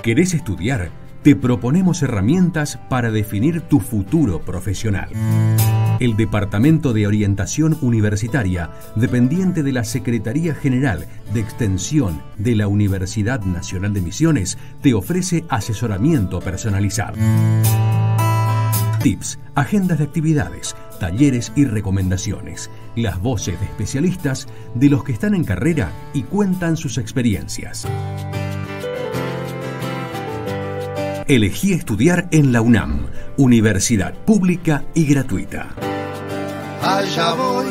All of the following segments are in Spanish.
¿Querés estudiar? Te proponemos herramientas para definir tu futuro profesional. El Departamento de Orientación Universitaria, dependiente de la Secretaría General de Extensión de la Universidad Nacional de Misiones, te ofrece asesoramiento personalizado. Tips, agendas de actividades, talleres y recomendaciones. Las voces de especialistas de los que están en carrera y cuentan sus experiencias. Elegí estudiar en la UNAM, universidad pública y gratuita. Allá voy,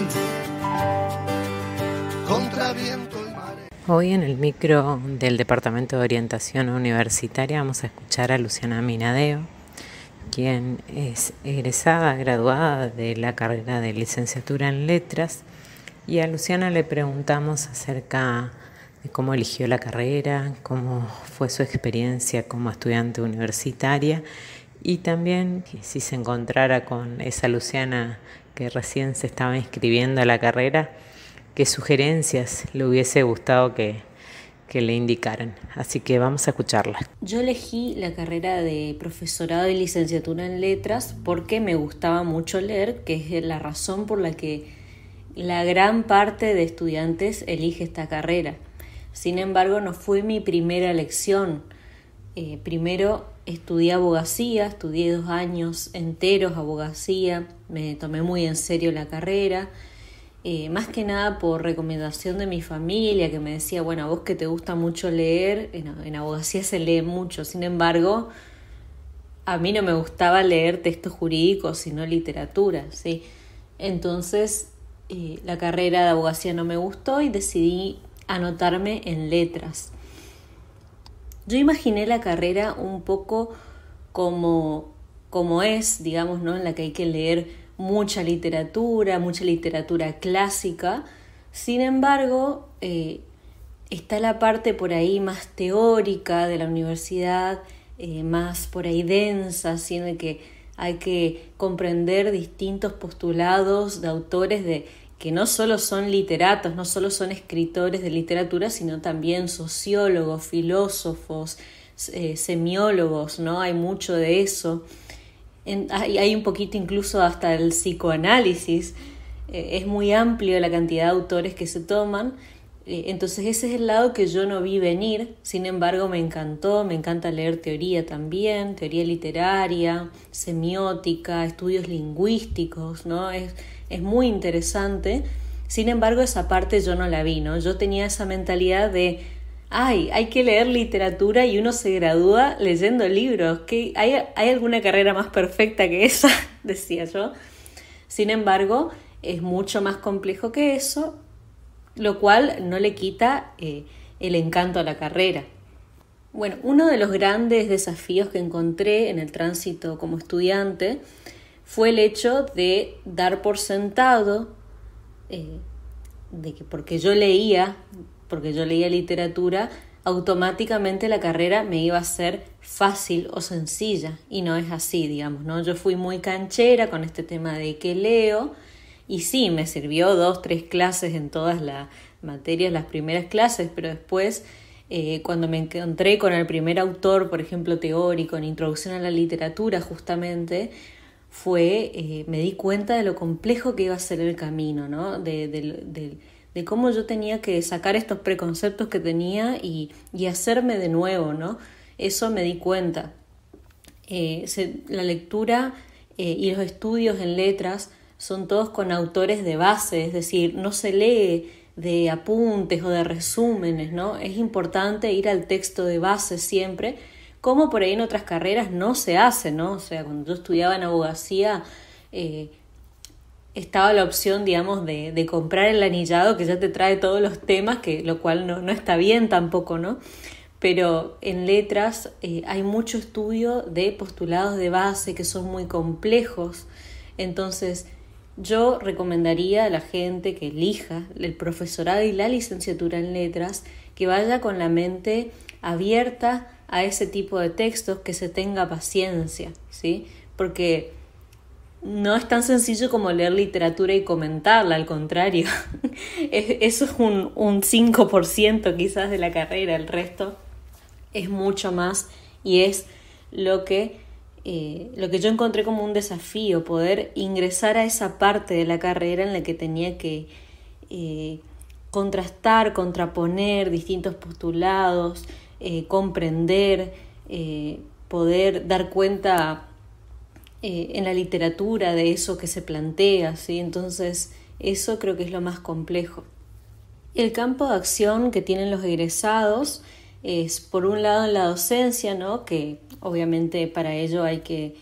contra viento y marea. Hoy en el micro del Departamento de Orientación Universitaria vamos a escuchar a Luciana Minadeo, quien es egresada, graduada de la carrera de licenciatura en letras, y a Luciana le preguntamos acerca de cómo eligió la carrera, cómo fue su experiencia como estudiante universitaria y también si se encontrara con esa Luciana que recién se estaba inscribiendo a la carrera, qué sugerencias le hubiese gustado que le indicaran. Así que vamos a escucharla. Yo elegí la carrera de profesorado y licenciatura en letras porque me gustaba mucho leer, que es la razón por la que la gran parte de estudiantes elige esta carrera. Sin embargo, no fue mi primera elección. Primero estudié abogacía, estudié 2 años enteros abogacía, me tomé muy en serio la carrera, más que nada por recomendación de mi familia, que me decía, bueno, a vos que te gusta mucho leer, en abogacía se lee mucho. Sin embargo, a mí no me gustaba leer textos jurídicos, sino literatura, ¿sí? Entonces, la carrera de abogacía no me gustó y decidí anotarme en letras. Yo imaginé la carrera un poco como es, digamos, ¿no? En la que hay que leer mucha literatura clásica. Sin embargo, está la parte por ahí más teórica de la universidad, más por ahí densa, así en el que hay que comprender distintos postulados de autores que no solo son literatos, no solo son escritores de literatura, sino también sociólogos, filósofos, semiólogos, ¿no? Hay mucho de eso. Hay un poquito incluso hasta el psicoanálisis. Es muy amplio la cantidad de autores que se toman. Entonces ese es el lado que yo no vi venir. Sin embargo, me encanta leer teoría también, teoría literaria, semiótica, estudios lingüísticos, ¿no? Es muy interesante. Sin embargo, esa parte yo no la vi, ¿no? Yo tenía esa mentalidad de, hay que leer literatura y uno se gradúa leyendo libros. ¿Hay alguna carrera más perfecta que esa? Decía yo. Sin embargo, es mucho más complejo que eso, lo cual no le quita el encanto a la carrera. Bueno, uno de los grandes desafíos que encontré en el tránsito como estudiante fue el hecho de dar por sentado de que porque yo leía literatura, automáticamente la carrera me iba a ser fácil o sencilla, y no es así, digamos, ¿no? Yo fui muy canchera con este tema de que leo, y sí, me sirvió 2-3 clases en todas las materias, las primeras clases, pero después, cuando me encontré con el primer autor, por ejemplo, teórico, en Introducción a la Literatura, justamente, me di cuenta de lo complejo que iba a ser el camino, ¿no? De cómo yo tenía que sacar estos preconceptos que tenía y hacerme de nuevo, ¿no? Eso me di cuenta. La lectura y los estudios en letras son todos con autores de base, es decir, no se lee de apuntes o de resúmenes, ¿no? Es importante ir al texto de base siempre, como por ahí en otras carreras no se hace, ¿no? O sea, cuando yo estudiaba en abogacía, estaba la opción, digamos, de comprar el anillado que ya te trae todos los temas, lo cual no está bien tampoco, ¿no? Pero en letras hay mucho estudio de postulados de base que son muy complejos. Entonces, yo recomendaría a la gente que elija el profesorado y la licenciatura en letras, que vaya con la mente abierta a ese tipo de textos, que se tenga paciencia, ¿sí? Porque no es tan sencillo como leer literatura y comentarla, al contrario. Eso es un 5% quizás de la carrera, el resto es mucho más Y es lo que yo encontré como un desafío, poder ingresar a esa parte de la carrera en la que tenía que contrastar, contraponer distintos postulados, comprender, poder dar cuenta en la literatura de eso que se plantea, ¿sí? Entonces eso creo que es lo más complejo. El campo de acción que tienen los egresados es, por un lado, en la docencia, ¿no? Que obviamente para ello hay que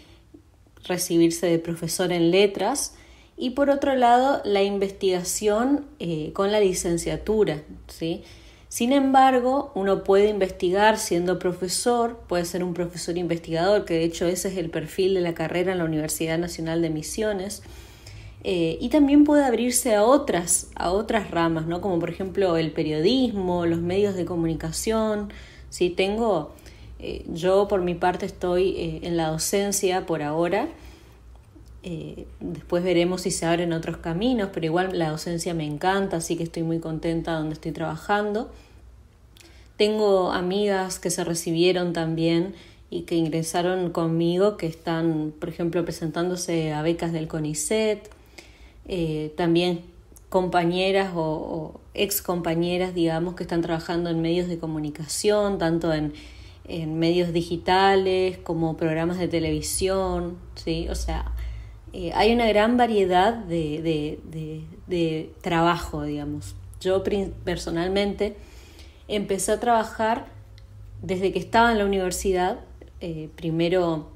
recibirse de profesor en letras, y por otro lado, la investigación con la licenciatura, ¿sí? Sin embargo, uno puede investigar siendo profesor, puede ser un profesor investigador, que de hecho ese es el perfil de la carrera en la Universidad Nacional de Misiones, y también puede abrirse a otras ramas, ¿no? Como por ejemplo el periodismo, los medios de comunicación. ¿Sí? Yo por mi parte estoy en la docencia por ahora, después veremos si se abren otros caminos, pero igual la docencia me encanta, así que estoy muy contenta donde estoy trabajando. Tengo amigas que se recibieron también y que ingresaron conmigo, que están, por ejemplo, presentándose a becas del CONICET. También compañeras o ex compañeras, digamos, que están trabajando en medios de comunicación, tanto en medios digitales como programas de televisión, ¿sí? O sea, hay una gran variedad de trabajo, digamos. Yo personalmente empecé a trabajar desde que estaba en la universidad. Primero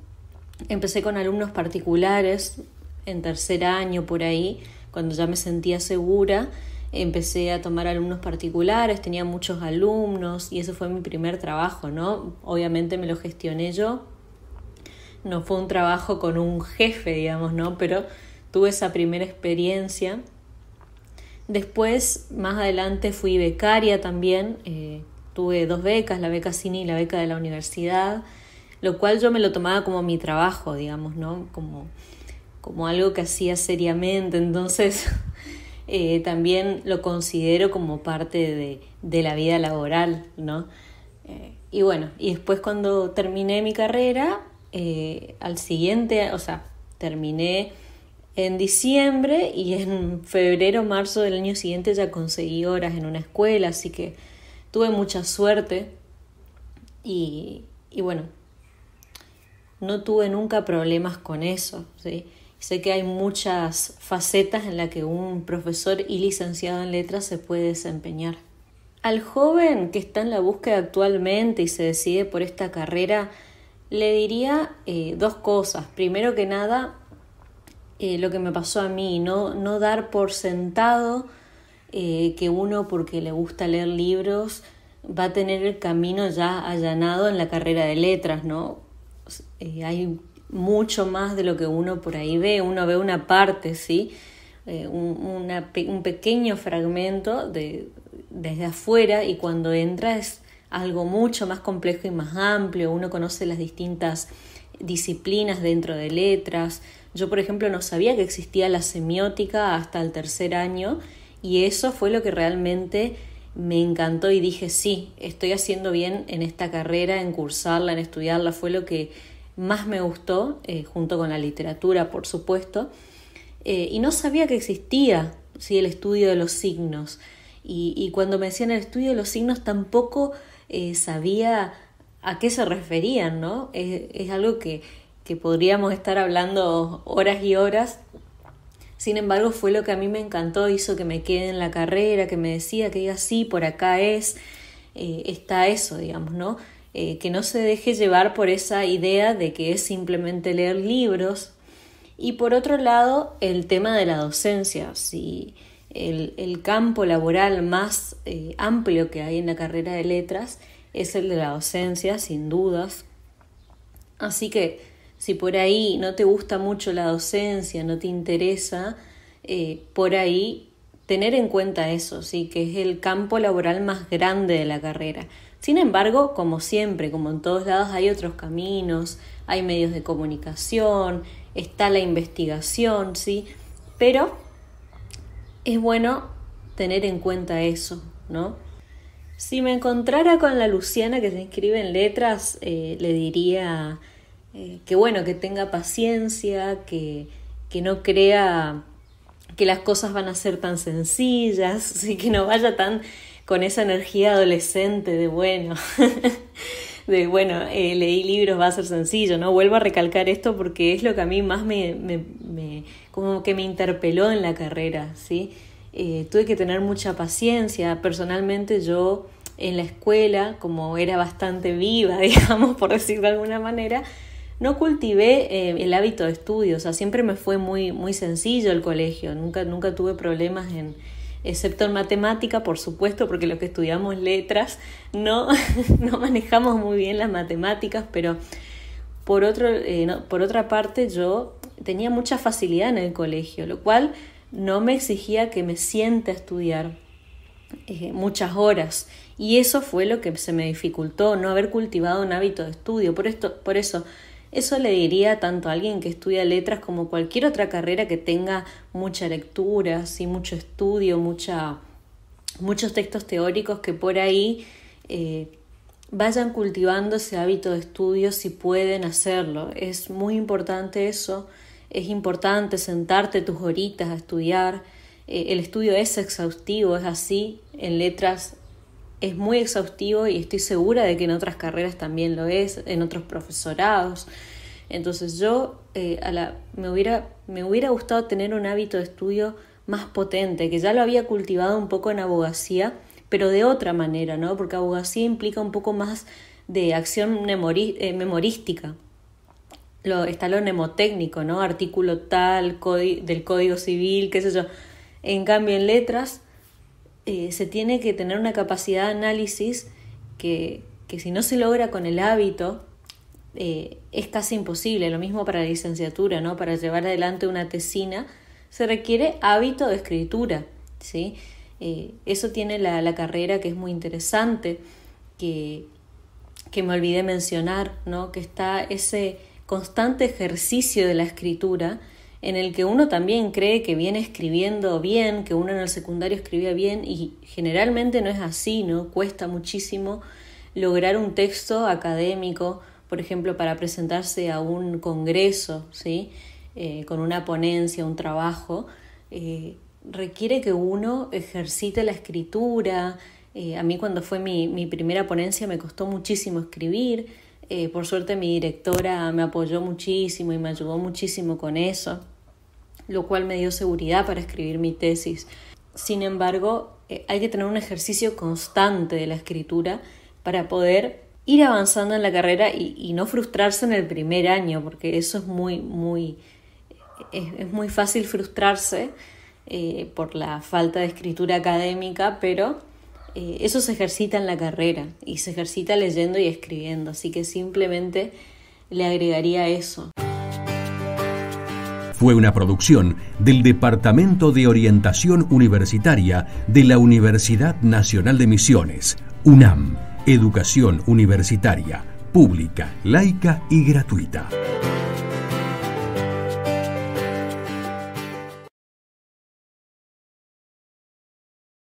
empecé con alumnos particulares, en tercer año por ahí, cuando ya me sentía segura, empecé a tomar alumnos particulares, tenía muchos alumnos y ese fue mi primer trabajo, ¿no? Obviamente me lo gestioné yo, no fue un trabajo con un jefe, digamos, ¿no? Pero tuve esa primera experiencia. Después, más adelante, fui becaria también, tuve 2 becas, la beca CINI y la beca de la universidad, lo cual yo me lo tomaba como mi trabajo, digamos, ¿no? Como algo que hacía seriamente, entonces también lo considero como parte de la vida laboral, ¿no? Y bueno, y después cuando terminé mi carrera, al siguiente, o sea, terminé en diciembre y en febrero, marzo del año siguiente ya conseguí horas en una escuela, así que tuve mucha suerte y bueno, no tuve nunca problemas con eso, ¿sí? Sé que hay muchas facetas en las que un profesor y licenciado en letras se puede desempeñar. Al joven que está en la búsqueda actualmente y se decide por esta carrera, le diría 2 cosas. Primero que nada, lo que me pasó a mí, no dar por sentado que uno, porque le gusta leer libros, va a tener el camino ya allanado en la carrera de letras, ¿no? Hay mucho más de lo que uno por ahí ve, uno ve una parte, ¿sí? Un pequeño fragmento desde afuera, y cuando entra es algo mucho más complejo y más amplio. Uno conoce las distintas disciplinas dentro de letras. Yo, por ejemplo, no sabía que existía la semiótica hasta el tercer año, y eso fue lo que realmente me encantó y dije, sí, estoy haciendo bien en esta carrera, en cursarla, en estudiarla. Fue lo que más me gustó, junto con la literatura, por supuesto, y no sabía que existía, ¿sí?, el estudio de los signos, y cuando me decían el estudio de los signos tampoco sabía a qué se referían, ¿no? Es algo que podríamos estar hablando horas y horas. Sin embargo, fue lo que a mí me encantó, hizo que me quede en la carrera, que me decía que diga sí, por acá está eso, digamos, ¿no? Que no se deje llevar por esa idea de que es simplemente leer libros. Y por otro lado, el tema de la docencia. Si el campo laboral más amplio que hay en la carrera de letras es el de la docencia, sin dudas. Así que si por ahí no te gusta mucho la docencia, no te interesa, por ahí tener en cuenta eso, ¿sí?, que es el campo laboral más grande de la carrera. Sin embargo, como siempre, como en todos lados, hay otros caminos, hay medios de comunicación, está la investigación, ¿sí? Pero es bueno tener en cuenta eso, ¿no? Si me encontrara con la Luciana que se inscribe en letras, le diría que bueno, que tenga paciencia, que no crea que las cosas van a ser tan sencillas, ¿sí? Que no vaya tan con esa energía adolescente de bueno, leí libros, va a ser sencillo, ¿no? Vuelvo a recalcar esto porque es lo que a mí más como que me interpeló en la carrera, ¿sí? Tuve que tener mucha paciencia. Personalmente yo en la escuela, como era bastante viva, digamos, por decirlo de alguna manera, no cultivé el hábito de estudio. O sea, siempre me fue muy, muy sencillo el colegio. Nunca tuve problemas excepto en matemática, por supuesto, porque los que estudiamos letras no manejamos muy bien las matemáticas, pero por otra parte yo tenía mucha facilidad en el colegio, lo cual no me exigía que me siente a estudiar muchas horas, y eso fue lo que se me dificultó, no haber cultivado un hábito de estudio. Por eso le diría tanto a alguien que estudia letras como cualquier otra carrera que tenga mucha lectura, ¿sí? Mucho estudio, muchos textos teóricos, que por ahí vayan cultivando ese hábito de estudio si pueden hacerlo. Es muy importante eso, es importante sentarte tus horitas a estudiar. El estudio es exhaustivo, es así, en letras es muy exhaustivo y estoy segura de que en otras carreras también lo es, en otros profesorados. Entonces yo me hubiera gustado tener un hábito de estudio más potente, que ya lo había cultivado un poco en abogacía, pero de otra manera, ¿no? Porque abogacía implica un poco más de acción memorística. Está lo mnemotécnico, ¿no? Artículo tal, del Código Civil, qué sé yo. En cambio, en letras se tiene que tener una capacidad de análisis que si no se logra con el hábito, es casi imposible. Lo mismo para la licenciatura, ¿no? Para llevar adelante una tesina se requiere hábito de escritura, ¿sí? Eso tiene la carrera, que es muy interesante, que me olvidé mencionar, ¿no? Que está ese constante ejercicio de la escritura, en el que uno también cree que viene escribiendo bien, que uno en el secundario escribía bien, y generalmente no es así, ¿no? Cuesta muchísimo lograr un texto académico, por ejemplo, para presentarse a un congreso, ¿sí? Con una ponencia, un trabajo, requiere que uno ejercite la escritura. A mí, cuando fue mi primera ponencia, me costó muchísimo escribir. Por suerte mi directora me apoyó muchísimo y me ayudó muchísimo con eso, lo cual me dio seguridad para escribir mi tesis. Sin embargo, hay que tener un ejercicio constante de la escritura para poder ir avanzando en la carrera y no frustrarse en el primer año, porque eso es muy fácil frustrarse por la falta de escritura académica, pero eso se ejercita en la carrera y se ejercita leyendo y escribiendo, así que simplemente le agregaría eso. Fue una producción del Departamento de Orientación Universitaria de la Universidad Nacional de Misiones, UNAM, Educación Universitaria, pública, laica y gratuita.